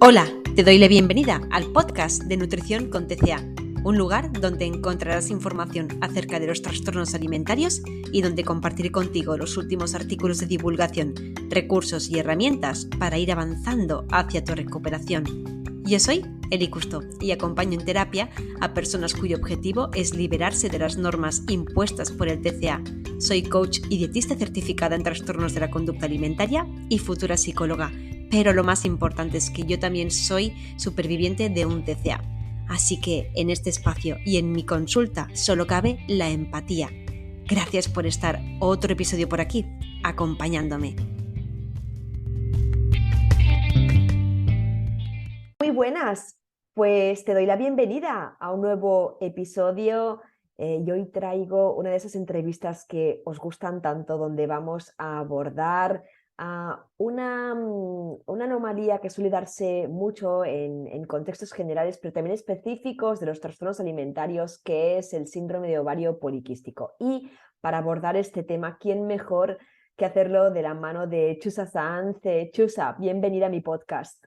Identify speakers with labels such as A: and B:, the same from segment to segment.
A: Hola, te doy la bienvenida al podcast de Nutrición con TCA, un lugar donde encontrarás información acerca de los trastornos alimentarios y donde compartiré contigo los últimos artículos de divulgación, recursos y herramientas para ir avanzando hacia tu recuperación. Yo soy Eli Custo y acompaño en terapia a personas cuyo objetivo es liberarse de las normas impuestas por el TCA. Soy coach y dietista certificada en trastornos de la conducta alimentaria y futura psicóloga. Pero lo más importante es que yo también soy superviviente de un TCA. Así que en este espacio y en mi consulta solo cabe la empatía. Gracias por estar otro episodio por aquí, acompañándome.
B: Muy buenas, pues te doy la bienvenida a un nuevo episodio. Y hoy traigo una de esas entrevistas que os gustan tanto, donde vamos a abordar una anomalía que suele darse mucho en contextos generales, pero también específicos de los trastornos alimentarios, que es el síndrome de ovario poliquístico. Y para abordar este tema, ¿quién mejor que hacerlo de la mano de Chusa Sanz? Chusa, bienvenida a mi podcast.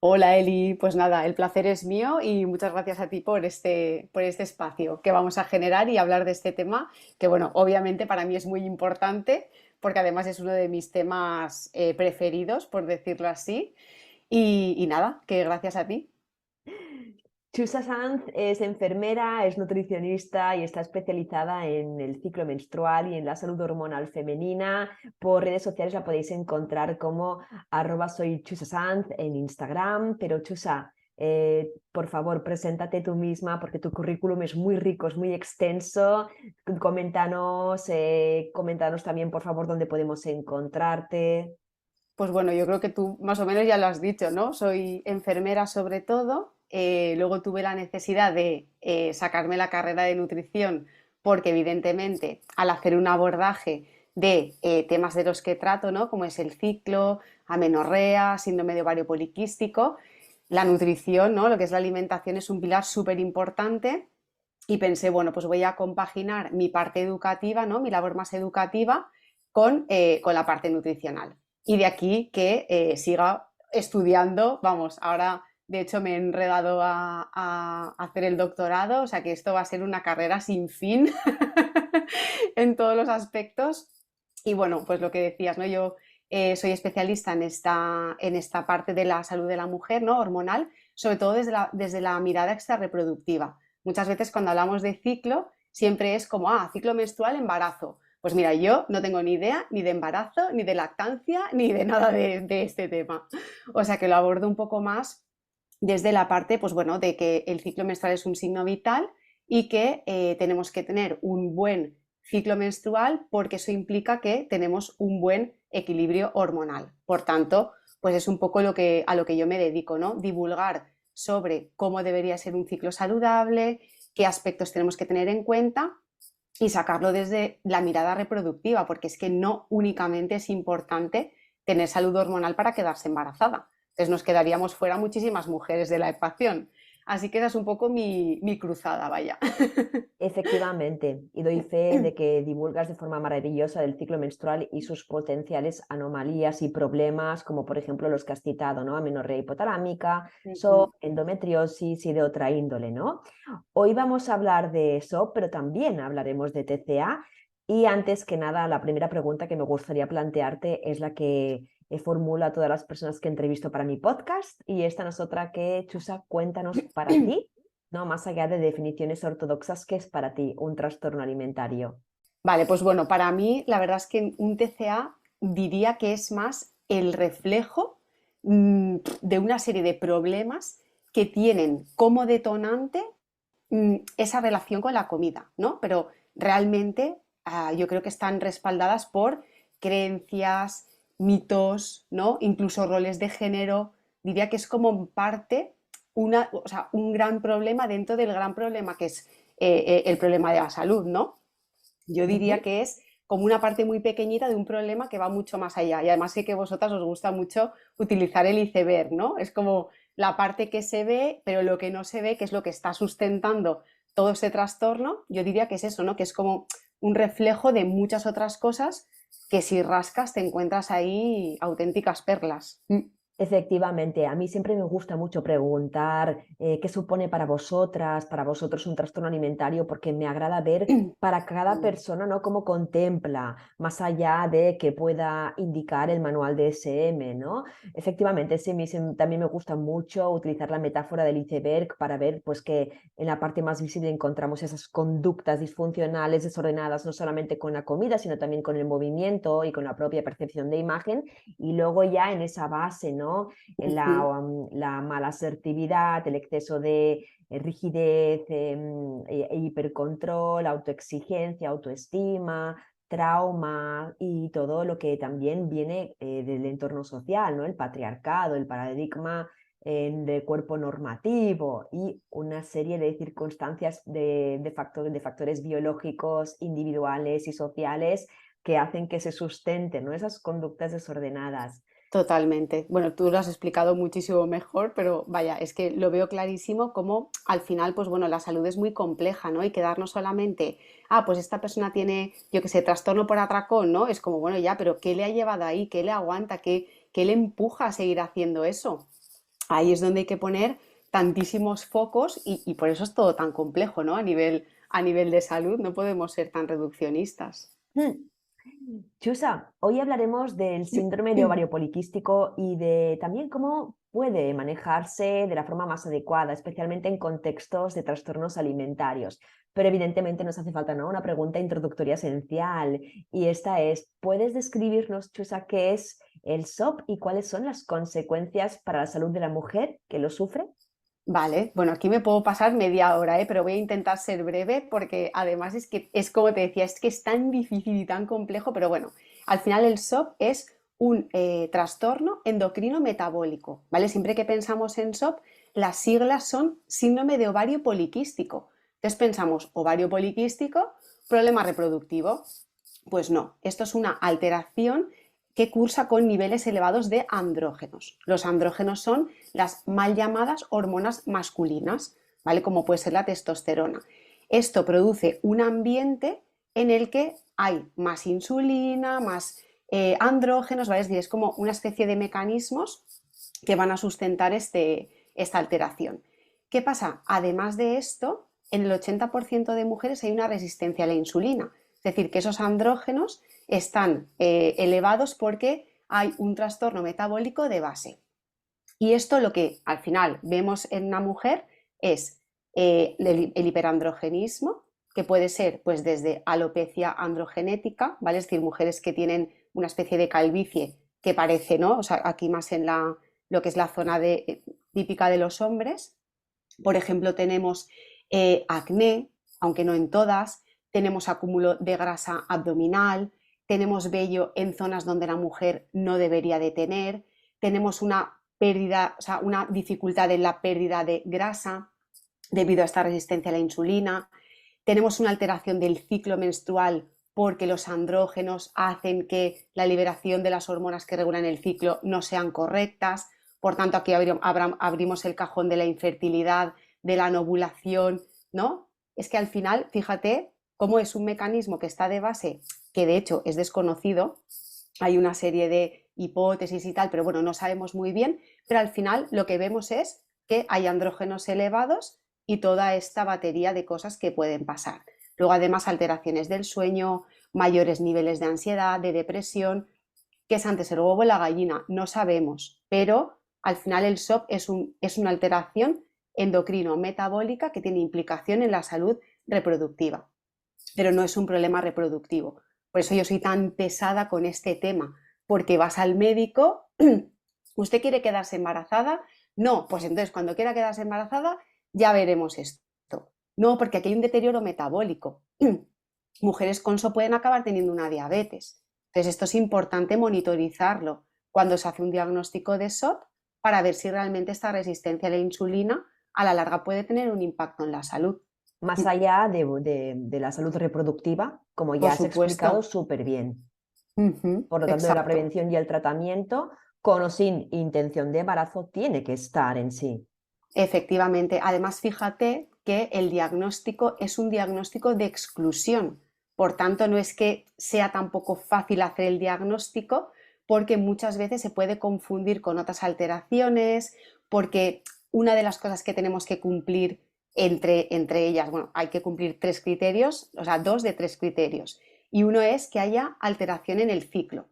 C: Hola Eli, pues nada, el placer es mío y muchas gracias a ti por este espacio que vamos a generar y hablar de este tema, que bueno, obviamente para mí es muy importante porque además es uno de mis temas preferidos, por decirlo así, y nada, que gracias a ti.
B: Chusa Sanz es enfermera, es nutricionista y está especializada en el ciclo menstrual y en la salud hormonal femenina. Por redes sociales la podéis encontrar como @soychusasanz en Instagram. Pero Chusa, por favor, preséntate tú misma porque tu currículum es muy rico, es muy extenso. Coméntanos también, por favor, dónde podemos encontrarte.
C: Pues bueno, yo creo que tú más o menos ya lo has dicho, ¿no? Soy enfermera sobre todo, luego tuve la necesidad de sacarme la carrera de nutrición porque evidentemente al hacer un abordaje de temas de los que trato, ¿no? Como es el ciclo, amenorrea, síndrome de ovario poliquístico, la nutrición, ¿no? Lo que es la alimentación es un pilar súper importante y pensé, bueno, pues voy a compaginar mi parte educativa, ¿no? Mi labor más educativa con la parte nutricional. Y de aquí que siga estudiando, vamos, ahora de hecho me he enredado a hacer el doctorado, o sea que esto va a ser una carrera sin fin en todos los aspectos. Y bueno, pues lo que decías, ¿no? Yo soy especialista en esta parte de la salud de la mujer, ¿no? Hormonal, sobre todo desde la mirada extrarreproductiva. Muchas veces cuando hablamos de ciclo, siempre es como, ciclo menstrual, embarazo. Pues mira, yo no tengo ni idea ni de embarazo, ni de lactancia, ni de nada de este tema. O sea que lo abordo un poco más desde la parte, pues bueno, de que el ciclo menstrual es un signo vital y que tenemos que tener un buen ciclo menstrual porque eso implica que tenemos un buen equilibrio hormonal. Por tanto, pues es un poco a lo que yo me dedico, ¿no? Divulgar sobre cómo debería ser un ciclo saludable, qué aspectos tenemos que tener en cuenta y sacarlo desde la mirada reproductiva, porque es que no únicamente es importante tener salud hormonal para quedarse embarazada. Entonces nos quedaríamos fuera muchísimas mujeres de la ecuación. Así que esa es un poco mi cruzada, vaya.
B: Efectivamente, y doy fe de que divulgas de forma maravillosa del ciclo menstrual y sus potenciales anomalías y problemas, como por ejemplo los que has citado, ¿no? Amenorrea hipotalámica, endometriosis y de otra índole, ¿no? Hoy vamos a hablar de eso, pero también hablaremos de TCA. Y antes que nada, la primera pregunta que me gustaría plantearte es la que formulo a todas las personas que entrevisto para mi podcast, y esta no es otra que, Chusa, cuéntanos para ti. No, más allá de definiciones ortodoxas, ¿qué es para ti un trastorno alimentario?
C: Vale, pues bueno, para mí la verdad es que un TCA diría que es más el reflejo de una serie de problemas que tienen como detonante esa relación con la comida, ¿no? Pero realmente yo creo que están respaldadas por creencias, mitos, ¿no? Incluso roles de género. Diría que es como parte, o sea, un gran problema dentro del gran problema que es el problema de la salud, ¿no? Yo diría que es como una parte muy pequeñita de un problema que va mucho más allá. Y además sé que a vosotras os gusta mucho utilizar el iceberg, ¿no? Es como la parte que se ve, pero lo que no se ve, que es lo que está sustentando todo ese trastorno, yo diría que es eso, ¿no? Que es como un reflejo de muchas otras cosas que si rascas te encuentras ahí auténticas perlas.
B: Efectivamente, a mí siempre me gusta mucho preguntar qué supone para vosotras, para vosotros un trastorno alimentario, porque me agrada ver para cada persona, ¿no? Cómo contempla, más allá de que pueda indicar el manual de SM, ¿no? Efectivamente, también me gusta mucho utilizar la metáfora del iceberg para ver, pues, que en la parte más visible encontramos esas conductas disfuncionales, desordenadas, no solamente con la comida, sino también con el movimiento y con la propia percepción de imagen. Y luego ya en esa base, ¿no? En
C: Ujú.
B: la mala asertividad, el exceso de rigidez, hipercontrol, autoexigencia, autoestima, trauma y todo lo que también viene del entorno social, ¿no? El patriarcado, el paradigma de cuerpo normativo y una serie de circunstancias de factores biológicos, individuales y sociales que hacen que se sustenten, ¿no? Esas conductas desordenadas.
C: Totalmente. Bueno, tú lo has explicado muchísimo mejor, pero vaya, es que lo veo clarísimo como al final, pues bueno, la salud es muy compleja, ¿no? Y quedarnos solamente, pues esta persona tiene, yo qué sé, trastorno por atracón, ¿no? Es como, bueno, ya, pero ¿qué le ha llevado ahí? ¿Qué le aguanta? ¿Qué le empuja a seguir haciendo eso? Ahí es donde hay que poner tantísimos focos y por eso es todo tan complejo, ¿no? A nivel de salud no podemos ser tan reduccionistas.
B: Hmm. Chusa, hoy hablaremos del síndrome de ovario poliquístico y de también cómo puede manejarse de la forma más adecuada, especialmente en contextos de trastornos alimentarios. Pero evidentemente nos hace falta, ¿no? Una pregunta introductoria esencial y esta es, ¿puedes describirnos, Chusa, qué es el SOP y cuáles son las consecuencias para la salud de la mujer que lo sufre?
C: Vale, bueno, aquí me puedo pasar media hora, pero voy a intentar ser breve porque además es que es como te decía, es que es tan difícil y tan complejo, pero bueno, al final el SOP es un trastorno endocrino metabólico, ¿vale? Siempre que pensamos en SOP, las siglas son síndrome de ovario poliquístico. Entonces pensamos ovario poliquístico, problema reproductivo. Pues no, esto es una alteración que cursa con niveles elevados de andrógenos. Los andrógenos son las mal llamadas hormonas masculinas, ¿vale? Como puede ser la testosterona. Esto produce un ambiente en el que hay más insulina, más andrógenos, ¿vale? Es decir, es como una especie de mecanismos que van a sustentar esta alteración. ¿Qué pasa? Además de esto, en el 80% de mujeres hay una resistencia a la insulina. Es decir, que esos andrógenos están elevados porque hay un trastorno metabólico de base. Y esto lo que al final vemos en una mujer es el hiperandrogenismo, que puede ser pues desde alopecia androgenética, ¿vale? Es decir, mujeres que tienen una especie de calvicie que parece, ¿no? O sea, aquí más en lo que es la zona típica de los hombres. Por ejemplo, tenemos acné, aunque no en todas, tenemos acúmulo de grasa abdominal, tenemos vello en zonas donde la mujer no debería de tener, tenemos una pérdida, o sea, una dificultad en la pérdida de grasa debido a esta resistencia a la insulina, tenemos una alteración del ciclo menstrual porque los andrógenos hacen que la liberación de las hormonas que regulan el ciclo no sean correctas, por tanto aquí abrimos el cajón de la infertilidad, de la anovulación, ¿no? Es que al final, fíjate cómo es un mecanismo que está de base, que de hecho es desconocido, hay una serie de hipótesis y tal, pero bueno, no sabemos muy bien, pero al final lo que vemos es que hay andrógenos elevados y toda esta batería de cosas que pueden pasar. Luego además alteraciones del sueño, mayores niveles de ansiedad, de depresión, ¿qué es antes el huevo o la gallina? No sabemos, pero al final el SOP es una alteración endocrino-metabólica que tiene implicación en la salud reproductiva, pero no es un problema reproductivo. Por eso yo soy tan pesada con este tema, porque vas al médico, ¿usted quiere quedarse embarazada? No, pues entonces cuando quiera quedarse embarazada ya veremos esto. No, porque aquí hay un deterioro metabólico. Mujeres con SOP pueden acabar teniendo una diabetes. Entonces esto es importante monitorizarlo cuando se hace un diagnóstico de SOP para ver si realmente esta resistencia a la insulina a la larga puede tener un impacto en la salud.
B: Más allá de la salud reproductiva, como
C: Por
B: ya has explicado
C: supuesto.
B: súper bien. Por lo tanto, de la
C: Exacto.
B: prevención y el tratamiento, con o sin intención de embarazo, tiene que estar en sí.
C: Efectivamente. Además, fíjate que el diagnóstico es un diagnóstico de exclusión. Por tanto, no es que sea tampoco fácil hacer el diagnóstico, porque muchas veces se puede confundir con otras alteraciones, porque una de las cosas que tenemos que cumplir entre ellas, bueno, hay que cumplir 3 criterios, o sea, 2 de 3 criterios, y uno es que haya alteración en el ciclo.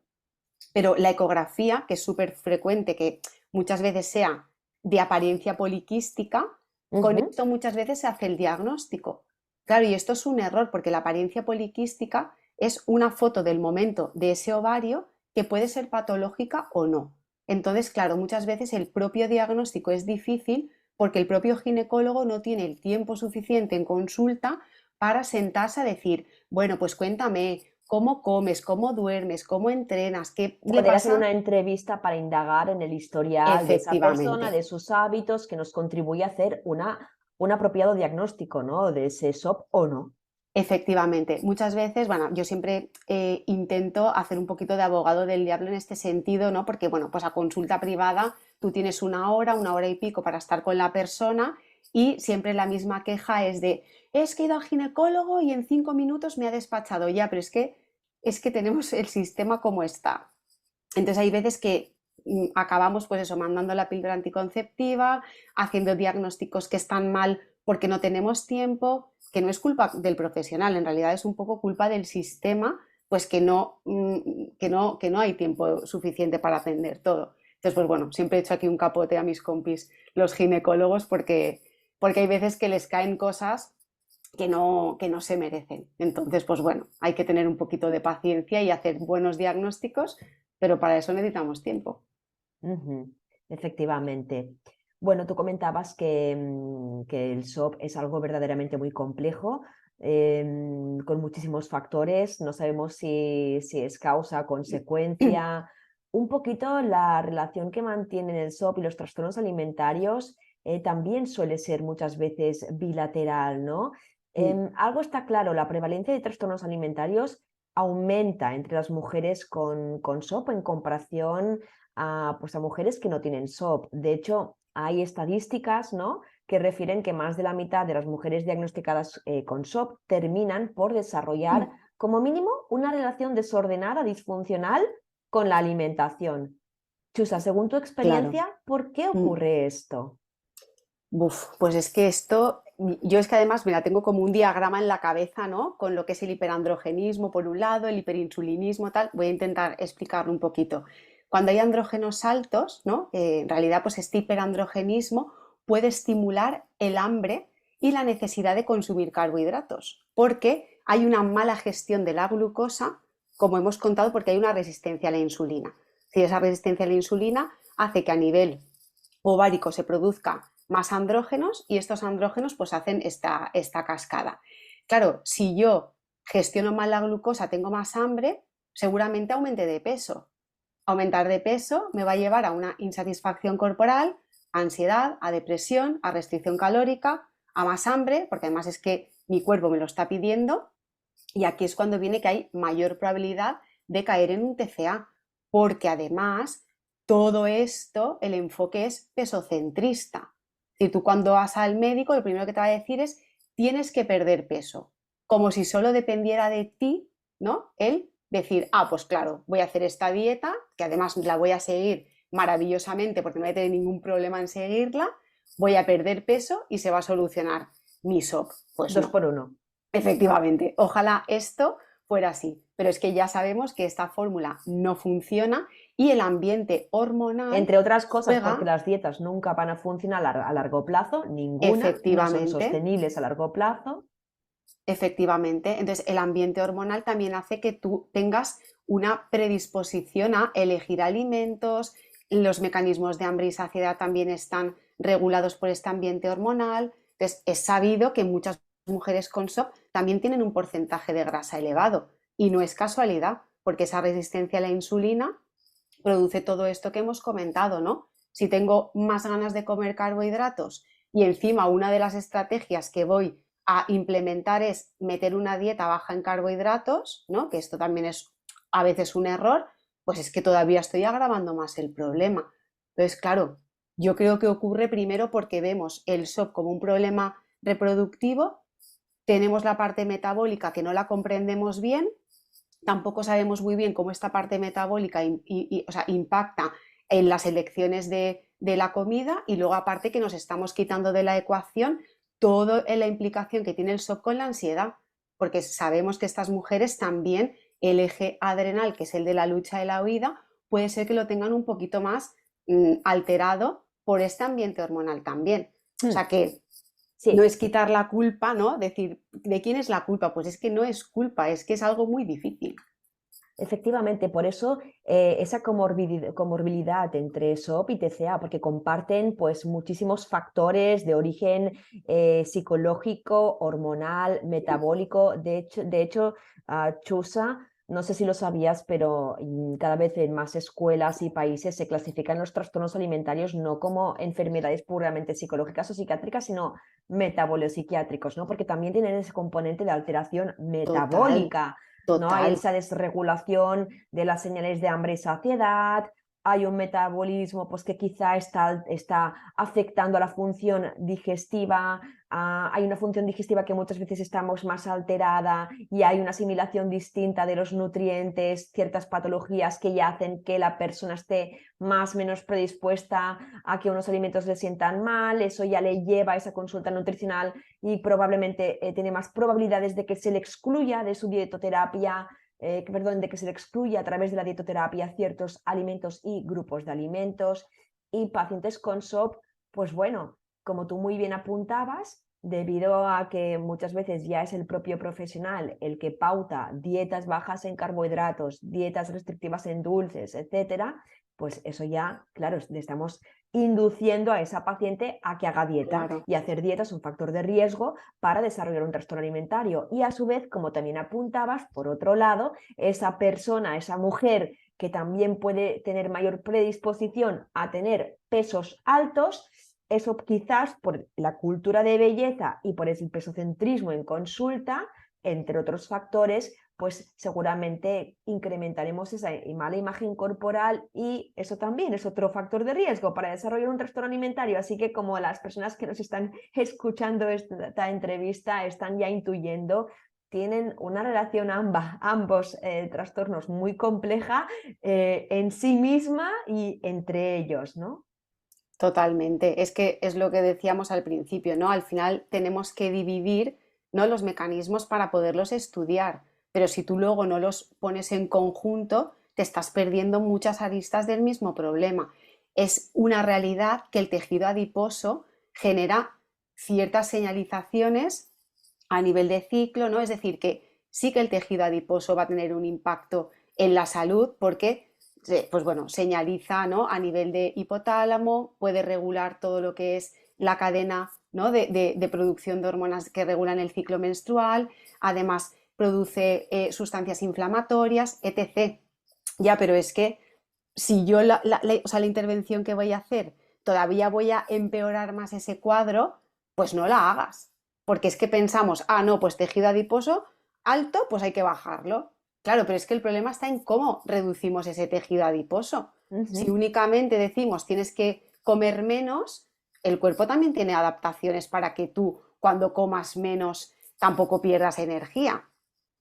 C: Pero la ecografía, que es súper frecuente que muchas veces sea de apariencia poliquística, con esto muchas veces se hace el diagnóstico. Claro, y esto es un error porque la apariencia poliquística es una foto del momento de ese ovario que puede ser patológica o no. Entonces, claro, muchas veces el propio diagnóstico es difícil porque el propio ginecólogo no tiene el tiempo suficiente en consulta para sentarse a decir, bueno, pues cuéntame, cómo comes, cómo duermes, cómo entrenas, qué le
B: Poder hacer
C: pasa.
B: una entrevista para indagar en el historial de esa persona,
C: Efectivamente,
B: de sus hábitos, que nos contribuye a hacer un apropiado diagnóstico, ¿no? De ese SOP o no.
C: efectivamente. Muchas veces, bueno, yo siempre intento hacer un poquito de abogado del diablo en este sentido, ¿no? Porque, bueno, pues a consulta privada tú tienes una hora y pico para estar con la persona y siempre la misma queja es de, es que he ido al ginecólogo y en 5 minutos me ha despachado. Ya, pero es que tenemos el sistema como está. Entonces hay veces que acabamos pues eso, mandando la píldora anticonceptiva, haciendo diagnósticos que están mal porque no tenemos tiempo, que no es culpa del profesional, en realidad es un poco culpa del sistema, pues que no hay tiempo suficiente para atender todo. Entonces, pues bueno, siempre he hecho aquí un capote a mis compis, los ginecólogos, porque hay veces que les caen cosas que no se merecen. Entonces, pues bueno, hay que tener un poquito de paciencia y hacer buenos diagnósticos, pero para eso necesitamos tiempo.
B: Efectivamente. Bueno, tú comentabas que el SOP es algo verdaderamente muy complejo, con muchísimos factores. No sabemos si es causa, consecuencia. Un poquito la relación que mantienen el SOP y los trastornos alimentarios también suele ser muchas veces bilateral, ¿no? Algo está claro, la prevalencia de trastornos alimentarios aumenta entre las mujeres con SOP en comparación pues a mujeres que no tienen SOP. De hecho, hay estadísticas, ¿no?, que refieren que más de la mitad de las mujeres diagnosticadas con SOP terminan por desarrollar como mínimo una relación desordenada, disfuncional con la alimentación. Chusa, según tu
C: Claro.
B: experiencia, ¿por qué ocurre esto?
C: Pues es que esto, yo es que además, mira, tengo como un diagrama en la cabeza, ¿no? Con lo que es el hiperandrogenismo por un lado, el hiperinsulinismo, tal. Voy a intentar explicarlo un poquito. Cuando hay andrógenos altos, ¿no? En realidad, pues este hiperandrogenismo puede estimular el hambre y la necesidad de consumir carbohidratos, porque hay una mala gestión de la glucosa, como hemos contado, porque hay una resistencia a la insulina. Si esa resistencia a la insulina hace que a nivel ovárico se produzca más andrógenos y estos andrógenos pues hacen esta cascada. Claro, si yo gestiono mal la glucosa, tengo más hambre, seguramente aumente de peso. Aumentar de peso me va a llevar a una insatisfacción corporal, a ansiedad, a depresión, a restricción calórica, a más hambre, porque además es que mi cuerpo me lo está pidiendo, y aquí es cuando viene que hay mayor probabilidad de caer en un TCA, porque además todo esto, el enfoque es pesocentrista. Si tú cuando vas al médico, lo primero que te va a decir es tienes que perder peso, como si solo dependiera de ti, ¿no? El decir, pues claro, voy a hacer esta dieta, que además la voy a seguir maravillosamente porque no voy a tener ningún problema en seguirla, voy a perder peso y se va a solucionar mi SOP. Pues
B: Dos
C: no.
B: por uno.
C: Efectivamente, ojalá esto fuera así, pero es que ya sabemos que esta fórmula no funciona y el ambiente hormonal
B: Entre otras cosas,
C: juega.
B: porque las dietas nunca van a funcionar a largo plazo, ninguna, no son
C: Efectivamente,
B: sostenibles a largo plazo.
C: efectivamente. Entonces, el ambiente hormonal también hace que tú tengas una predisposición a elegir alimentos, los mecanismos de hambre y saciedad también están regulados por este ambiente hormonal. Entonces, es sabido que muchas mujeres con SOP también tienen un porcentaje de grasa elevado y no es casualidad, porque esa resistencia a la insulina produce todo esto que hemos comentado, ¿no? Si tengo más ganas de comer carbohidratos y encima una de las estrategias que voy a implementar es meter una dieta baja en carbohidratos, ¿no? Que esto también es a veces un error, pues es que todavía estoy agravando más el problema. Entonces, claro, yo creo que ocurre primero porque vemos el SOP como un problema reproductivo, tenemos la parte metabólica que no la comprendemos bien tampoco sabemos muy bien cómo esta parte metabólica o sea, impacta en las elecciones de la comida, y luego aparte que nos estamos quitando de la ecuación toda la implicación que tiene el shock con la ansiedad, porque sabemos que estas mujeres también el eje adrenal, que es el de la lucha y la huida, puede ser que lo tengan un poquito más alterado por este ambiente hormonal también. O sea que
B: Sí,
C: no es quitar la culpa, ¿no? Decir, ¿de quién es la culpa? Pues es que no es culpa, es que es algo muy difícil.
B: efectivamente, por eso esa comorbilidad entre SOP y TCA, porque comparten pues muchísimos factores de origen psicológico, hormonal, metabólico. De hecho, Chusa, no sé si lo sabías, pero cada vez en más escuelas y países se clasifican los trastornos alimentarios no como enfermedades puramente psicológicas o psiquiátricas, sino metabolo-psiquiátricos, ¿no? Porque también tienen ese componente de alteración
C: Total,
B: metabólica. ¿No? Hay
C: total.
B: esa desregulación de las señales de hambre y saciedad, hay un metabolismo pues, que quizá está afectando a la función digestiva, hay una función digestiva que muchas veces estamos más alterada y hay una asimilación distinta de los nutrientes, ciertas patologías que ya hacen que la persona esté más o menos predispuesta a que unos alimentos le sientan mal, eso ya le lleva a esa consulta nutricional y probablemente tiene más probabilidades de que se le excluya de su dietoterapia, de que se le excluya a través de la dietoterapia ciertos alimentos y grupos de alimentos. Y pacientes con SOP, pues bueno, como tú muy bien apuntabas, debido a que muchas veces ya es el propio profesional el que pauta dietas bajas en carbohidratos, dietas restrictivas en dulces, etcétera, pues eso ya, claro, le estamos induciendo a esa paciente a que haga dieta,
C: Claro.
B: y hacer dieta es un factor de riesgo para desarrollar un trastorno alimentario. Y a su vez, como también apuntabas, por otro lado, esa persona, esa mujer que también puede tener mayor predisposición a tener pesos altos, eso quizás por la cultura de belleza y por el pesocentrismo en consulta, entre otros factores, pues seguramente incrementaremos esa mala imagen corporal, y eso también es otro factor de riesgo para desarrollar un trastorno alimentario. Así que como las personas que nos están escuchando esta entrevista están ya intuyendo, tienen una relación ambos trastornos muy compleja en sí misma y entre ellos, ¿no?
C: Totalmente. Es que es lo que decíamos al principio, ¿no? Al final tenemos que dividir, ¿no?, los mecanismos para poderlos estudiar, pero si tú luego no los pones en conjunto, te estás perdiendo muchas aristas del mismo problema. Es una realidad que el tejido adiposo genera ciertas señalizaciones a nivel de ciclo, ¿no? Es decir, que sí que el tejido adiposo va a tener un impacto en la salud porque pues bueno, señaliza, ¿no?, a nivel de hipotálamo, puede regular todo lo que es la cadena, ¿no?, de producción de hormonas que regulan el ciclo menstrual, además produce sustancias inflamatorias, etc. Ya, pero es que si yo o sea, la intervención que voy a hacer todavía voy a empeorar más ese cuadro, pues no la hagas. Porque es que pensamos, ah, no, pues tejido adiposo alto, pues hay que bajarlo. Claro, pero es que el problema está en cómo reducimos ese tejido adiposo. Si únicamente decimos tienes que comer menos, el cuerpo también tiene adaptaciones para que tú, cuando comas menos, tampoco pierdas energía.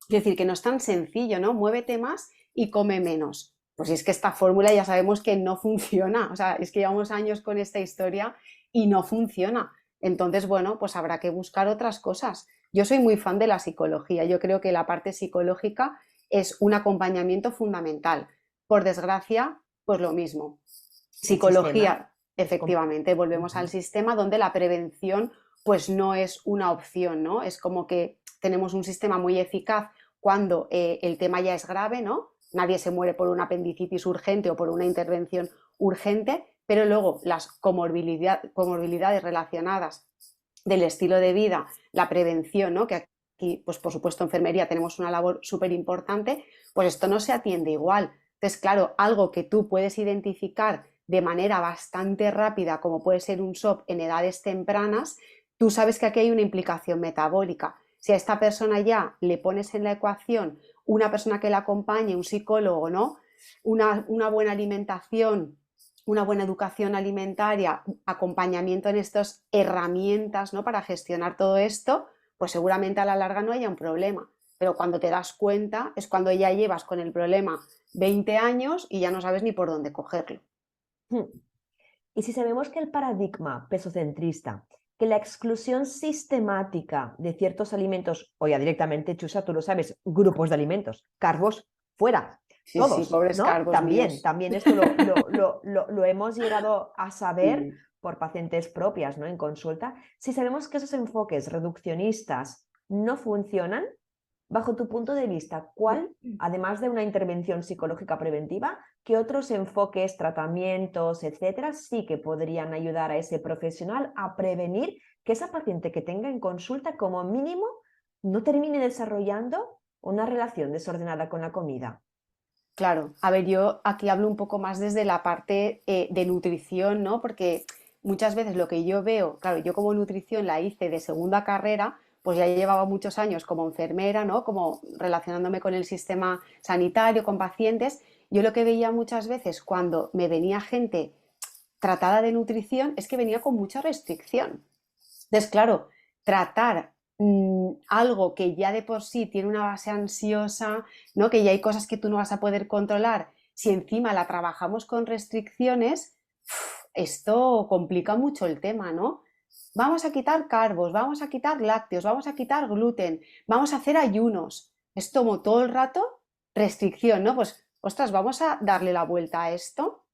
C: Es decir, que no es tan sencillo, ¿no? Muévete más y come menos. Pues es que esta fórmula ya sabemos que no funciona. O sea, es que llevamos años con esta historia y no funciona. Entonces, bueno, pues habrá que buscar otras cosas. Yo soy muy fan de la psicología. Yo creo que la parte psicológica es un acompañamiento fundamental. Por desgracia, pues lo mismo.
B: El sistema.
C: Psicología, efectivamente, volvemos al sistema donde la prevención pues no es una opción, ¿no? Es como que tenemos un sistema muy eficaz cuando el tema ya es grave, ¿no? Nadie se muere por una apendicitis urgente o por una intervención urgente, pero luego las comorbilidades relacionadas del estilo de vida, la prevención, ¿no?, que aquí, pues por supuesto, en enfermería tenemos una labor súper importante, pues esto no se atiende igual. Entonces, claro, algo que tú puedes identificar de manera bastante rápida, como puede ser un SOP en edades tempranas, tú sabes que aquí hay una implicación metabólica. Si a esta persona ya le pones en la ecuación una persona que la acompañe, un psicólogo, ¿no?, una buena alimentación, una buena educación alimentaria, acompañamiento en estas herramientas, ¿no?, para gestionar todo esto, pues seguramente a la larga no haya un problema. pero cuando te das cuenta es cuando ya llevas con el problema 20 años y ya no sabes ni por dónde cogerlo.
B: Hmm. Y si sabemos que el paradigma pesocentrista, que la exclusión sistemática de ciertos alimentos, o ya directamente, Chusa, tú lo sabes, grupos de alimentos, carbos, fuera,
C: Sí,
B: todos,
C: pobres
B: ¿no?
C: carbos míos.
B: También esto lo hemos llegado a saber
C: Sí.
B: por pacientes propias, ¿no? En consulta. Si sabemos que esos enfoques reduccionistas no funcionan, bajo tu punto de vista, ¿cuál, además de una intervención psicológica preventiva, qué otros enfoques, tratamientos, etcétera, sí que podrían ayudar a ese profesional a prevenir que esa paciente que tenga en consulta, como mínimo, no termine desarrollando una relación desordenada con la comida?
C: Claro, a ver, yo aquí hablo un poco más desde la parte de nutrición, ¿no? Porque muchas veces lo que yo veo, claro, yo como nutrición la hice de segunda carrera, pues ya llevaba muchos años como enfermera, ¿no? Como relacionándome con el sistema sanitario, con pacientes. Yo lo que veía muchas veces cuando me venía gente tratada de nutrición es que venía con mucha restricción. Entonces, claro, tratar algo que ya de por sí tiene una base ansiosa, ¿no? Que ya hay cosas que tú no vas a poder controlar, si encima la trabajamos con restricciones, esto complica mucho el tema, ¿no? Vamos a quitar carbos, vamos a quitar lácteos, vamos a quitar gluten, vamos a hacer ayunos. Es como todo el rato restricción, ¿no? Pues, ostras, vamos a darle la vuelta a esto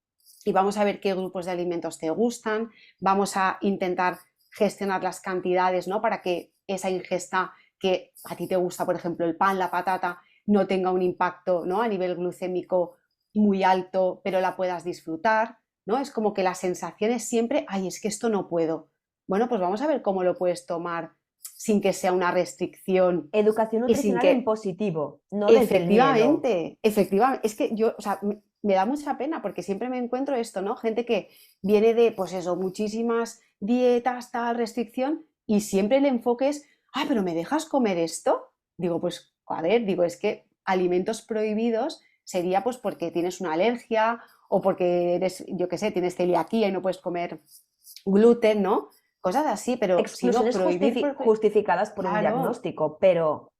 C: y vamos a ver qué grupos de alimentos te gustan, vamos a intentar gestionar las cantidades, ¿no? Para que esa ingesta que a ti te gusta, por ejemplo, el pan, la patata, no tenga un impacto, ¿no? A nivel glucémico muy alto, pero la puedas disfrutar, ¿no? Es como que la sensación es siempre, ay, es que esto no puedo. Bueno, pues vamos a ver cómo lo puedes tomar sin que sea una restricción
B: Educación
C: y sin
B: nutricional en
C: que...
B: positivo, no desde el miedo.
C: Efectivamente, efectivamente. Es que yo, o sea, me da mucha pena porque siempre me encuentro esto, ¿no? Gente que viene de, pues eso, muchísimas dietas, tal, restricción, y siempre el enfoque es, ah, pero ¿me dejas comer esto? Digo, pues, a ver, digo, es que alimentos prohibidos sería pues porque tienes una alergia o porque eres, yo qué sé, tienes celiaquía y no puedes comer gluten, ¿no? Cosas así, pero si no,
B: Exclusiones
C: prohibir,
B: justificadas por un
C: claro,
B: diagnóstico, pero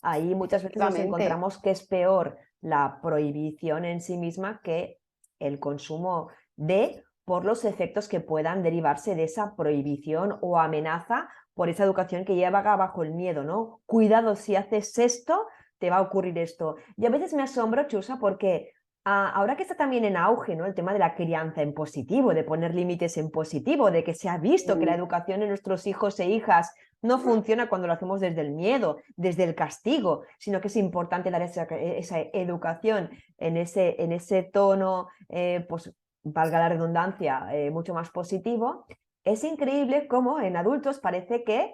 B: ahí muchas veces nos
C: efectivamente.
B: encontramos que es peor la prohibición en sí misma que el consumo de, por los efectos que puedan derivarse de esa prohibición o amenaza por esa educación que lleva bajo el miedo, ¿no? Cuidado, si haces esto, te va a ocurrir esto. Y a veces me asombro, Chusa, porque ahora que está también en auge, ¿no? El tema de la crianza en positivo, de poner límites en positivo, de que se ha visto que la educación de nuestros hijos e hijas no funciona cuando lo hacemos desde el miedo, desde el castigo, sino que es importante dar esa educación en ese tono, pues valga la redundancia, mucho más positivo. Es increíble cómo en adultos parece que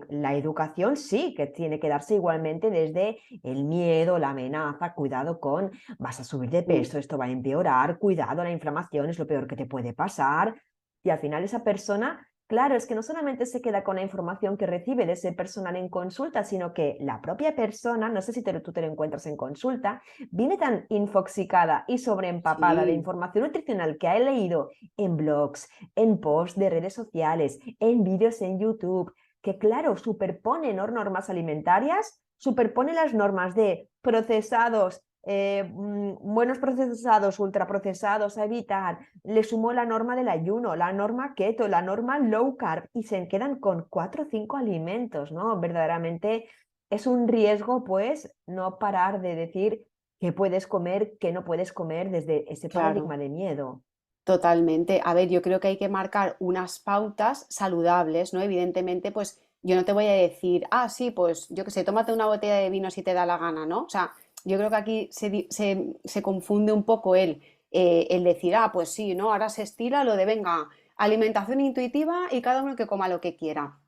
B: la educación sí que tiene que darse igualmente desde el miedo, la amenaza, cuidado con vas a subir de peso, esto va a empeorar, cuidado, la inflamación es lo peor que te puede pasar. Y al final esa persona, claro, es que no solamente se queda con la información que recibe de ese personal en consulta, sino que la propia persona, no sé si tú te lo encuentras en consulta, viene tan infoxicada y sobreempapada de
C: Sí,
B: información nutricional que ha leído en blogs, en posts de redes sociales, en vídeos en YouTube, que claro, superpone normas alimentarias, superpone las normas de procesados, buenos procesados, ultraprocesados a evitar, le sumo la norma del ayuno, la norma keto, la norma low carb y se quedan con 4 o 5 alimentos, ¿no? Verdaderamente es un riesgo, pues, no parar de decir qué puedes comer, qué no puedes comer desde ese
C: claro.
B: paradigma de miedo.
C: Totalmente. A ver, yo creo que hay que marcar unas pautas saludables, ¿no? Evidentemente, pues yo no te voy a decir, ah, sí, pues yo qué sé, tómate una botella de vino si te da la gana, ¿no? O sea, yo creo que aquí se confunde un poco el decir, ah, pues sí, ¿no? Ahora se estila lo de, venga, alimentación intuitiva y cada uno que coma lo que quiera.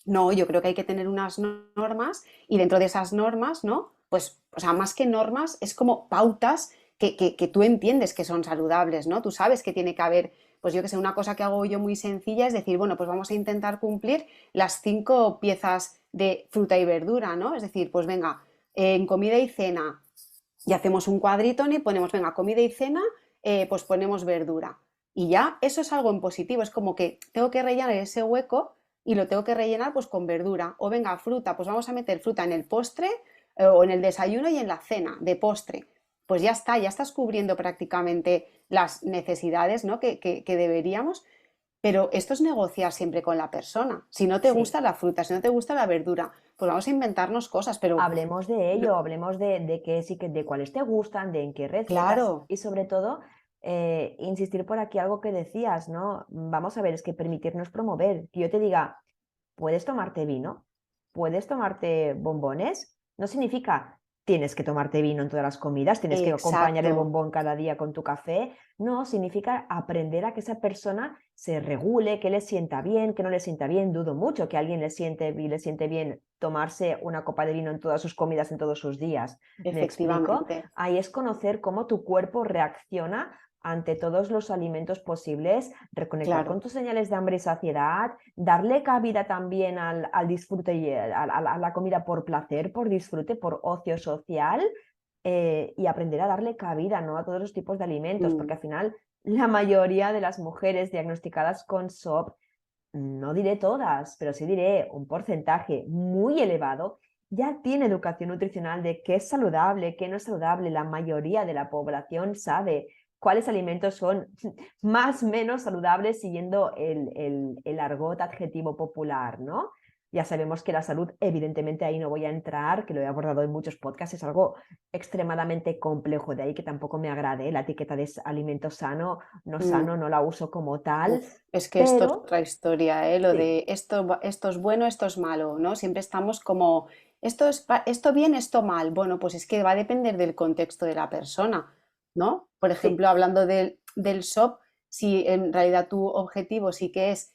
C: No, yo creo que hay que tener unas normas y dentro de esas normas, ¿no? Pues, o sea, más que normas, es como pautas que tú entiendes que son saludables, ¿no? Tú sabes que tiene que haber, pues yo que sé, una cosa que hago yo muy sencilla es decir, bueno, pues vamos a intentar cumplir las 5 piezas de fruta y verdura, ¿no? Es decir, pues venga, en comida y cena, y hacemos un cuadrito y ponemos, venga, comida y cena, pues ponemos verdura. Y ya eso es algo en positivo, es como que tengo que rellenar ese hueco y lo tengo que rellenar pues con verdura. O venga, fruta, pues vamos a meter fruta en el postre o en el desayuno y en la cena de postre. Pues ya está, ya estás cubriendo prácticamente las necesidades, ¿no? que deberíamos, pero esto es negociar siempre con la persona. Si no te
B: Sí.
C: gusta la fruta, si no te gusta la verdura, pues vamos a inventarnos cosas, pero
B: Hablemos de ello, hablemos de qué sí que de cuáles te gustan, de en qué recetas
C: claro,
B: y sobre todo insistir por aquí algo que decías, ¿no? Vamos a ver, es que permitirnos promover, que yo te diga, puedes tomarte vino, puedes tomarte bombones, no significa tienes que tomarte vino en todas las comidas, tienes que acompañar el
C: exacto,
B: bombón cada día con tu café, no, significa aprender a que esa persona se regule, que le sienta bien, que no le sienta bien, dudo mucho que a alguien le siente bien tomarse una copa de vino en todas sus comidas, en todos sus días. ¿Me explico?
C: efectivamente,
B: Ahí es conocer cómo tu cuerpo reacciona ante todos los alimentos posibles, reconectar con
C: claro.
B: tus señales de hambre y saciedad, darle cabida también al disfrute y a la comida por placer, por disfrute, por ocio social, y aprender a darle cabida, ¿no? A todos los tipos de alimentos, porque
C: Mm,
B: al final la mayoría de las mujeres diagnosticadas con SOP, no diré todas, pero sí diré un porcentaje muy elevado, ya tiene educación nutricional de qué es saludable, qué no es saludable. La mayoría de la población sabe cuáles alimentos son más o menos saludables siguiendo el argot adjetivo popular, ¿no? Ya sabemos que la salud, evidentemente ahí no voy a entrar, que lo he abordado en muchos podcasts, es algo extremadamente complejo, de ahí que tampoco me agrade la etiqueta de alimento sano,
C: mm.
B: no la uso como tal,
C: Uf, es que esto es
B: pero
C: otra historia, ¿eh? Lo
B: sí,
C: de esto, esto es bueno, esto es malo, ¿no? Siempre estamos como, esto es, esto bien, esto mal. Bueno, pues es que va a depender del contexto de la persona, ¿no? Por ejemplo,
B: sí,
C: hablando del SOP, si en realidad tu objetivo sí que es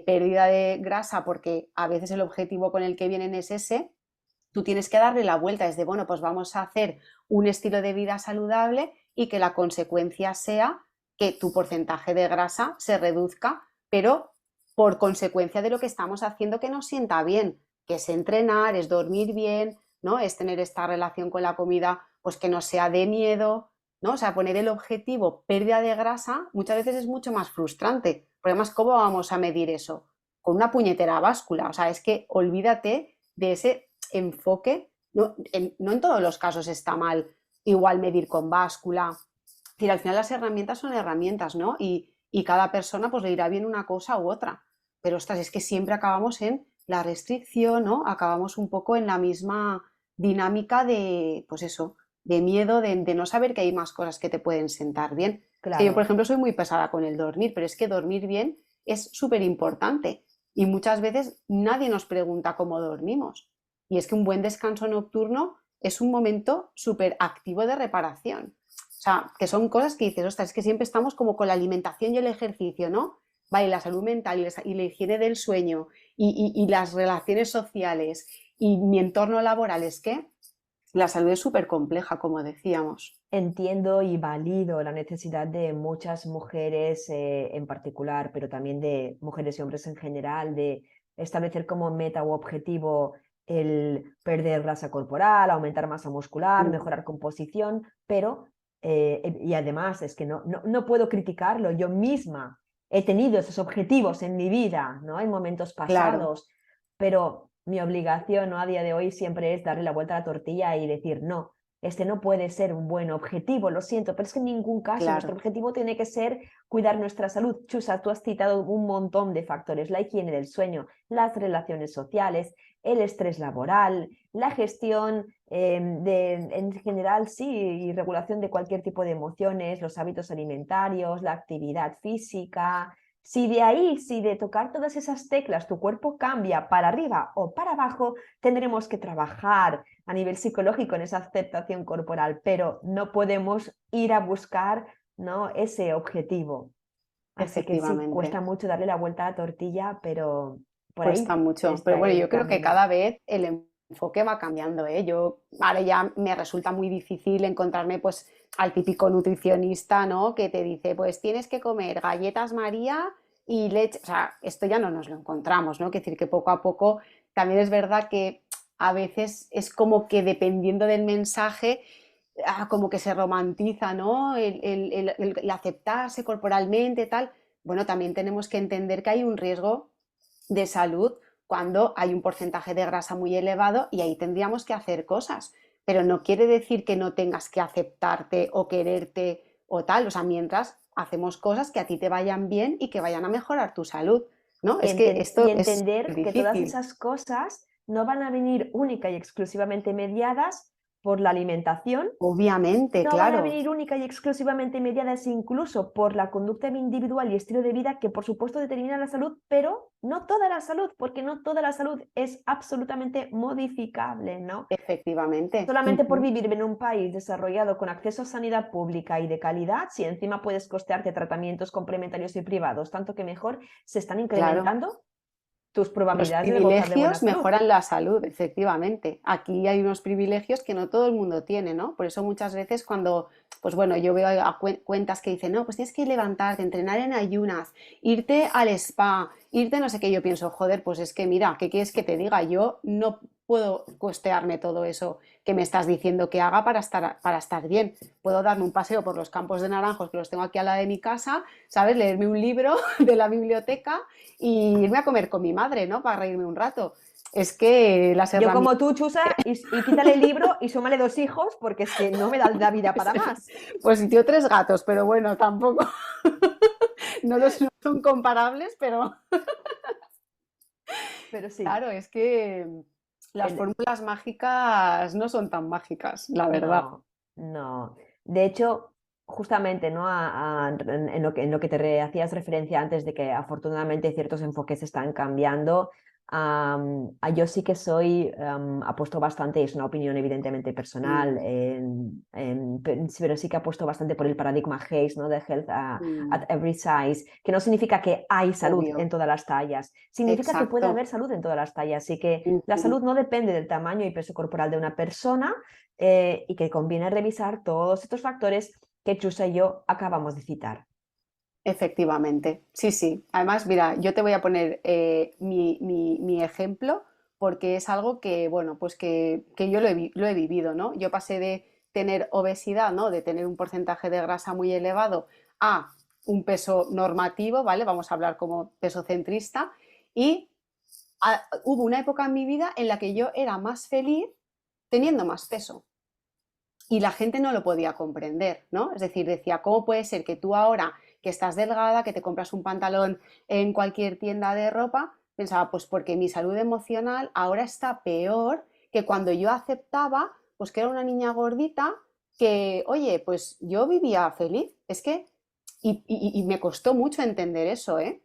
C: pérdida de grasa, porque a veces el objetivo con el que vienen es ese, tú tienes que darle la vuelta, es de, bueno, pues vamos a hacer un estilo de vida saludable y que la consecuencia sea que tu porcentaje de grasa se reduzca, pero por consecuencia de lo que estamos haciendo que nos sienta bien, que es entrenar, es dormir bien, ¿no? Es tener esta relación con la comida, pues que no sea de miedo, ¿no? O sea, poner el objetivo pérdida de grasa muchas veces es mucho más frustrante, porque además, ¿cómo vamos a medir eso? Con una puñetera báscula, o sea, es que olvídate de ese enfoque, no en todos los casos está mal igual medir con báscula. Es decir, al final las herramientas son herramientas, ¿no? Y cada persona pues le irá bien una cosa u otra. Pero ostras, es que siempre acabamos en la restricción, ¿no? Acabamos un poco en la misma dinámica de, pues eso, de miedo, de no saber que hay más cosas que te pueden sentar bien. Es que yo, por
B: claro.
C: ejemplo, soy muy pesada con el dormir, pero es que dormir bien es súper importante. Y muchas veces nadie nos pregunta cómo dormimos. Y es que un buen descanso nocturno es un momento súper activo de reparación. O sea, que son cosas que dices, ostras, es que siempre estamos como con la alimentación y el ejercicio, ¿no? Vale, la salud mental y la higiene del sueño y las relaciones sociales y mi entorno laboral, es que la salud es súper compleja, como decíamos.
B: Entiendo y valido la necesidad de muchas mujeres en particular, pero también de mujeres y hombres en general, de establecer como meta u objetivo el perder grasa corporal, aumentar masa muscular,
C: Mm,
B: mejorar composición, pero, y además es que no puedo criticarlo, yo misma he tenido esos objetivos en mi vida, ¿no? En momentos
C: claro,
B: pasados, pero mi obligación, ¿no? A día de hoy siempre es darle la vuelta a la tortilla y decir, no, este no puede ser un buen objetivo, lo siento, pero es que en ningún caso nuestro
C: claro,
B: objetivo tiene que ser cuidar nuestra salud. Chusa, tú has citado un montón de factores, la higiene del sueño, las relaciones sociales, el estrés laboral, la gestión en general, sí, y regulación de cualquier tipo de emociones, los hábitos alimentarios, la actividad física. Si de ahí, si de tocar todas esas teclas tu cuerpo cambia para arriba o para abajo, tendremos que trabajar a nivel psicológico en esa aceptación corporal, pero no podemos ir a buscar, ¿no? Ese objetivo. Así que sí,
C: efectivamente.
B: cuesta mucho darle la vuelta a la tortilla, pero por
C: Cuesta
B: ahí
C: mucho, pero
B: está
C: bueno,
B: el
C: yo creo que
B: camino.
C: cada vez el enfoque va cambiando, ¿eh? Yo ahora ya me resulta muy difícil encontrarme pues al típico nutricionista, ¿no? Que te dice, pues tienes que comer galletas María y leche, o sea, esto ya no nos lo encontramos, ¿no? Es decir, que poco a poco también es verdad que a veces es como que dependiendo del mensaje, como que se romantiza, ¿no? El aceptarse corporalmente, tal. Bueno, también tenemos que entender que hay un riesgo de salud cuando hay un porcentaje de grasa muy elevado y ahí tendríamos que hacer cosas. Pero no quiere decir que no tengas que aceptarte o quererte o tal. O sea, mientras hacemos cosas que a ti te vayan bien y que vayan a mejorar tu salud, ¿no? Es que
B: Y
C: esto es
B: entender que todas
C: difícil.
B: esas cosas no van a venir única y exclusivamente mediadas por la alimentación.
C: Obviamente,
B: No van a
C: claro.
B: venir única y exclusivamente mediadas incluso por la conducta individual y estilo de vida que por supuesto determina la salud, pero no toda la salud, porque no toda la salud es absolutamente modificable, ¿no?
C: Efectivamente.
B: Solamente por vivir en un país desarrollado con acceso a sanidad pública y de calidad, si encima puedes costearte tratamientos complementarios y privados, tanto que mejor, se están
C: Claro.
B: incrementando tus
C: Los
B: probabilidades de gozar de buena
C: privilegios
B: salud.
C: mejoran la salud, efectivamente. Aquí hay unos privilegios que no todo el mundo tiene, ¿no? Por eso muchas veces cuando, pues bueno, yo veo cuentas que dicen, no, pues tienes que levantarte, entrenar en ayunas, irte al spa, irte no sé qué, yo pienso, joder, pues es que mira, ¿qué quieres que te diga? Yo no puedo costearme todo eso que me estás diciendo que haga para estar bien. Puedo darme un paseo por los campos de naranjos, que los tengo aquí al lado de mi casa, ¿sabes? Leerme un libro de la biblioteca y irme a comer con mi madre, ¿no? Para reírme un rato. Es que las
B: Yo
C: herramientas...
B: como tú, Chusa, y quítale el libro y súmale 2 hijos porque es que no me da la vida para más.
C: Pues yo 3 gatos, pero bueno, tampoco... no son comparables, pero
B: Pero sí,
C: claro, es que las
B: el,
C: fórmulas mágicas no son tan mágicas, la verdad.
B: no, no. De hecho, justamente, ¿no? En lo que hacías referencia antes de que afortunadamente ciertos enfoques están cambiando, yo sí que apuesto bastante, y es una opinión evidentemente personal,
C: Mm,
B: pero sí que apuesto bastante por el paradigma Hayes, ¿no? De Health at
C: mm,
B: Every Size, que no significa que hay salud en
C: obvio,
B: todas las tallas, significa que puede
C: exacto.
B: haber salud en todas las tallas, y que la
C: Ujú.
B: salud no depende del tamaño y peso corporal de una persona, y que conviene revisar todos estos factores que Chusa y yo acabamos de citar.
C: Efectivamente, sí, sí. Además, mira, yo te voy a poner mi ejemplo porque es algo que, bueno, pues que yo lo he vivido, ¿no? Yo pasé de tener obesidad, ¿no? De tener un porcentaje de grasa muy elevado a un peso normativo, ¿vale? Vamos a hablar como peso centrista. Y hubo una época en mi vida en la que yo era más feliz teniendo más peso y la gente no lo podía comprender, ¿no? Es decir, decía, ¿cómo puede ser que tú ahora que estás delgada, que te compras un pantalón en cualquier tienda de ropa? Pensaba, pues porque mi salud emocional ahora está peor que cuando yo aceptaba, pues que era una niña gordita, que, oye, pues yo vivía feliz. Es que, y me costó mucho entender eso, ¿eh?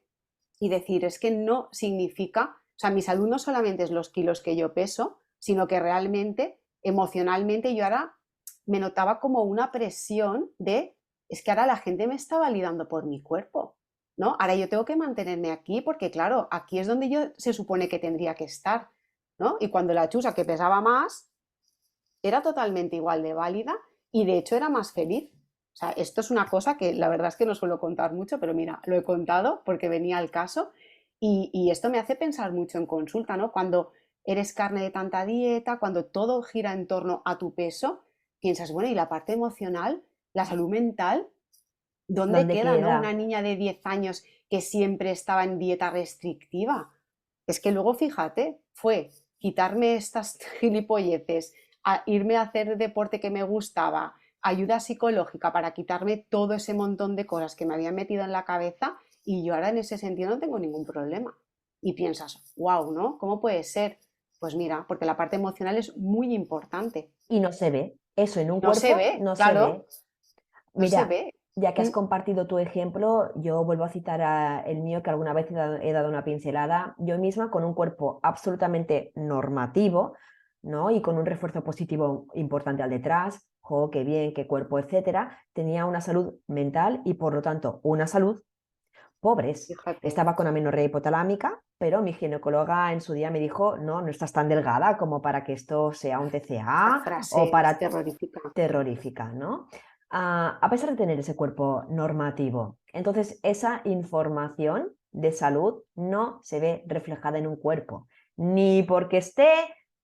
C: Y decir, es que no significa, o sea, mi salud no solamente es los kilos que yo peso, sino que realmente, emocionalmente, yo ahora me notaba como una presión de, es que ahora la gente me está validando por mi cuerpo, ¿no? Ahora yo tengo que mantenerme aquí porque, claro, aquí es donde yo se supone que tendría que estar, ¿no? Y cuando la chusa que pesaba más era totalmente igual de válida y de hecho era más feliz. O sea, esto es una cosa que la verdad es que no suelo contar mucho, pero mira, lo he contado porque venía al caso y esto me hace pensar mucho en consulta, ¿no? Cuando eres carne de tanta dieta, cuando todo gira en torno a tu peso, piensas, bueno, ¿y la parte emocional, la salud mental, dónde
B: ¿Dónde
C: queda, no? Una
B: queda?
C: niña de 10 años que siempre estaba en dieta restrictiva. Es que luego, fíjate, fue quitarme estas gilipolleces, a irme a hacer deporte que me gustaba, ayuda psicológica para quitarme todo ese montón de cosas que me habían metido en la cabeza y yo ahora en ese sentido no tengo ningún problema. Y piensas, wow, ¿no? ¿Cómo puede ser? Pues mira, porque la parte emocional es muy importante.
B: Y no se ve. Eso en un
C: No se
B: cuerpo
C: ve,
B: no se
C: claro,
B: ve.
C: no se
B: Mira,
C: ve.
B: ya que has
C: Mm,
B: compartido tu ejemplo, yo vuelvo a citar el mío, que alguna vez he dado una pincelada. Yo misma, con un cuerpo absolutamente normativo, ¿no? Y con un refuerzo positivo importante al detrás, jo, qué bien, qué cuerpo, etcétera, tenía una salud mental y por lo tanto una salud pobres.
C: fíjate,
B: Estaba con amenorrea hipotalámica, pero mi ginecóloga en su día me dijo, no, no estás tan delgada como para que esto sea un
C: esta
B: TCA o
C: frase es
B: para
C: terrorífica.
B: terrorífica, ¿no? A pesar de tener ese cuerpo normativo. Entonces, esa información de salud no se ve reflejada en un cuerpo, ni porque esté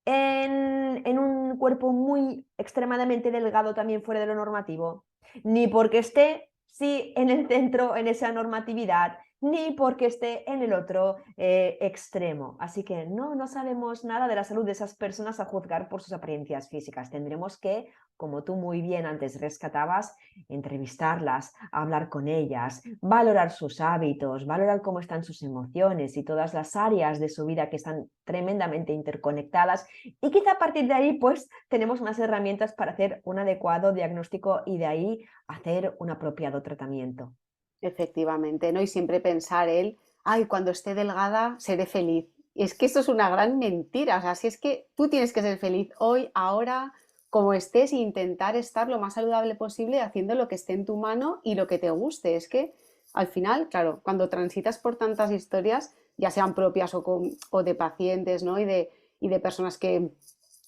B: en un cuerpo muy extremadamente delgado también fuera de lo normativo, ni porque esté, sí, en el centro, en esa normatividad, ni porque esté en el otro extremo. Así que no sabemos nada de la salud de esas personas a juzgar por sus apariencias físicas. Tendremos que, como tú muy bien antes rescatabas, entrevistarlas, hablar con ellas, valorar sus hábitos, valorar cómo están sus emociones y todas las áreas de su vida que están tremendamente interconectadas, y quizá a partir de ahí pues tenemos más herramientas para hacer un adecuado diagnóstico y de ahí hacer un apropiado tratamiento.
C: Efectivamente, ¿no? Y siempre pensar ay, cuando esté delgada seré feliz. Y es que esto es una gran mentira. O sea, si es que tú tienes que ser feliz hoy, ahora, como estés, e intentar estar lo más saludable posible haciendo lo que esté en tu mano y lo que te guste. Es que al final, claro, cuando transitas por tantas historias, ya sean propias o de pacientes, ¿no? Y de personas que,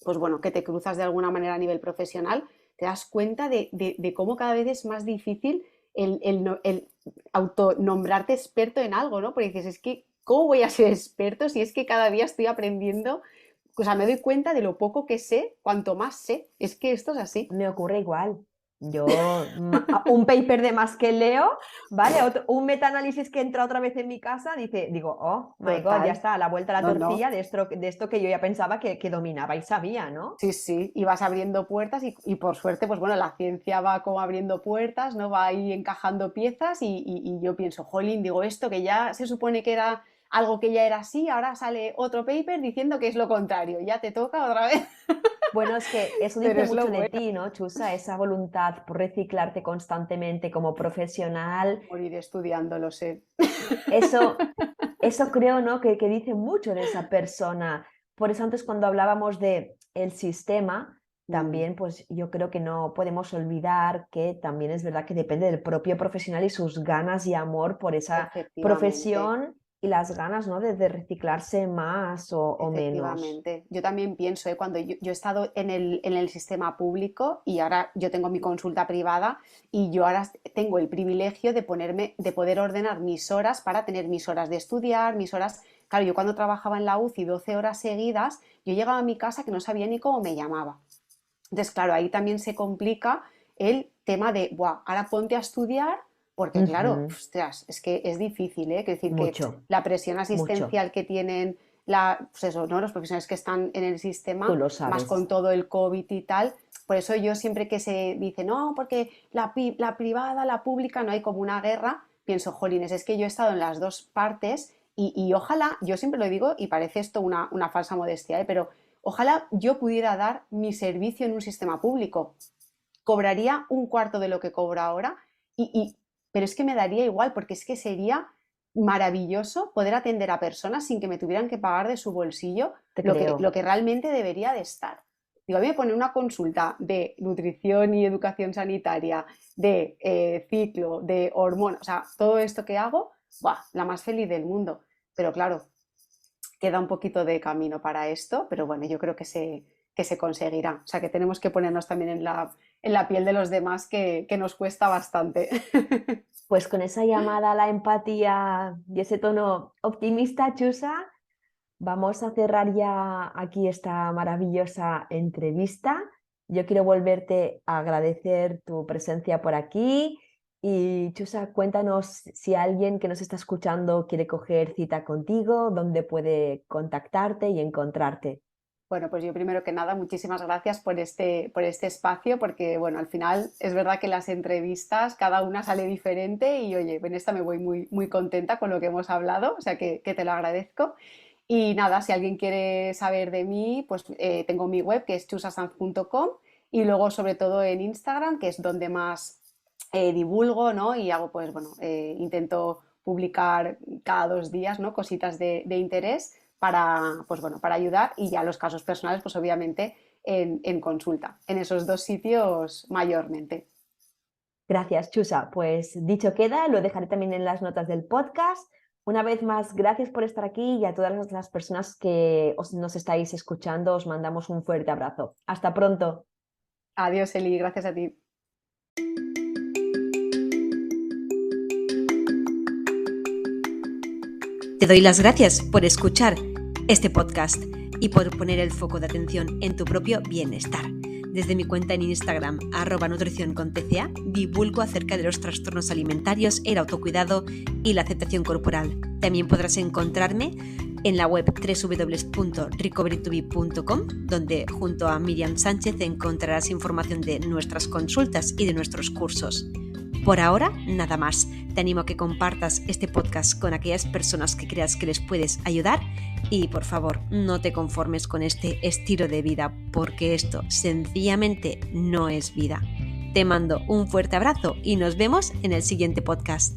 C: pues bueno, que te cruzas de alguna manera a nivel profesional, te das cuenta de cómo cada vez es más difícil el autonombrarte experto en algo, ¿no? Porque dices, es que, ¿cómo voy a ser experto si es que cada día estoy aprendiendo? O sea, me doy cuenta de lo poco que sé, cuanto más sé. Es que esto es así.
B: Me ocurre igual. Yo, un paper de más que leo, ¿vale? Un metaanálisis que entra otra vez en mi casa, digo, oh my God, ya está, a la vuelta a la tortilla. No. De esto que yo ya pensaba que dominaba y sabía, ¿no?
C: Sí, sí, y vas abriendo puertas y por suerte, pues bueno, la ciencia va como abriendo puertas, ¿no? Va ahí encajando piezas y yo pienso, jolín, digo, esto que ya se supone que era algo que ya era así, ahora sale otro paper diciendo que es lo contrario, ya te toca otra vez.
B: Bueno, es que eso dice mucho de ti, ¿no, Chusa? Esa voluntad por reciclarte constantemente como profesional.
C: Morir estudiando, lo sé.
B: Eso creo, ¿no? Que dice mucho de esa persona. Por eso antes cuando hablábamos de el sistema, también pues yo creo que no podemos olvidar que también es verdad que depende del propio profesional y sus ganas y amor por esa profesión y las ganas, ¿no? de reciclarse más o menos.
C: Efectivamente. Yo también pienso, cuando yo he estado en el sistema público y ahora yo tengo mi consulta privada y yo ahora tengo el privilegio de poder ordenar mis horas para tener mis horas de estudiar, mis horas. Claro, yo cuando trabajaba en la UCI 12 horas seguidas, yo llegaba a mi casa que no sabía ni cómo me llamaba. Entonces, claro, ahí también se complica el tema de, buah, ahora ponte a estudiar. Porque claro, ostras, es que es difícil, ¿eh? Es decir,
B: mucho,
C: que la presión asistencial que tienen pues eso, ¿no? Los profesionales que están en el sistema, más con todo el COVID y tal. Por eso yo siempre que se dice, no, porque la privada, la pública, no hay como una guerra, pienso, jolines, es que yo he estado en las dos partes y ojalá, yo siempre lo digo y parece esto una falsa modestia, pero ojalá yo pudiera dar mi servicio en un sistema público. Cobraría un cuarto de lo que cobro ahora pero es que me daría igual, porque es que sería maravilloso poder atender a personas sin que me tuvieran que pagar de su bolsillo lo que realmente debería de estar. Digo, a mí me pone una consulta de nutrición y educación sanitaria, de ciclo, de hormonas, o sea, todo esto que hago, ¡buah!, la más feliz del mundo. Pero claro, queda un poquito de camino para esto, pero bueno, yo creo que se conseguirá. O sea, que tenemos que ponernos también en la piel de los demás, que nos cuesta bastante.
B: Pues con esa llamada a la empatía y ese tono optimista, Chusa, vamos a cerrar ya aquí esta maravillosa entrevista. Yo quiero volverte a agradecer tu presencia por aquí. Y Chusa, cuéntanos si alguien que nos está escuchando quiere coger cita contigo, dónde puede contactarte y encontrarte.
C: Bueno, pues yo primero que nada, muchísimas gracias por este espacio, porque bueno, al final es verdad que las entrevistas cada una sale diferente y oye, en esta me voy muy, muy contenta con lo que hemos hablado, o sea que te lo agradezco. Y nada, si alguien quiere saber de mí, pues tengo mi web que es chusasanz.com y luego sobre todo en Instagram, que es donde más divulgo, ¿no? Y hago, pues bueno, intento publicar cada 2 días, ¿no?, cositas de interés pues bueno, para ayudar, y ya los casos personales, pues obviamente en consulta, en esos 2 sitios mayormente.
B: Gracias, Chusa. Pues dicho queda, lo dejaré también en las notas del podcast. Una vez más, gracias por estar aquí, y a todas las personas que nos estáis escuchando, os mandamos un fuerte abrazo. Hasta pronto.
C: Adiós, Eli, gracias a ti.
A: Te doy las gracias por escuchar este podcast y por poner el foco de atención en tu propio bienestar. Desde mi cuenta en Instagram, @nutricioncontca, divulgo acerca de los trastornos alimentarios, el autocuidado y la aceptación corporal. También podrás encontrarme en la web www.recoverytobe.com, donde junto a Miriam Sánchez encontrarás información de nuestras consultas y de nuestros cursos. Por ahora, nada más. Te animo a que compartas este podcast con aquellas personas que creas que les puedes ayudar y, por favor, no te conformes con este estilo de vida, porque esto sencillamente no es vida. Te mando un fuerte abrazo y nos vemos en el siguiente podcast.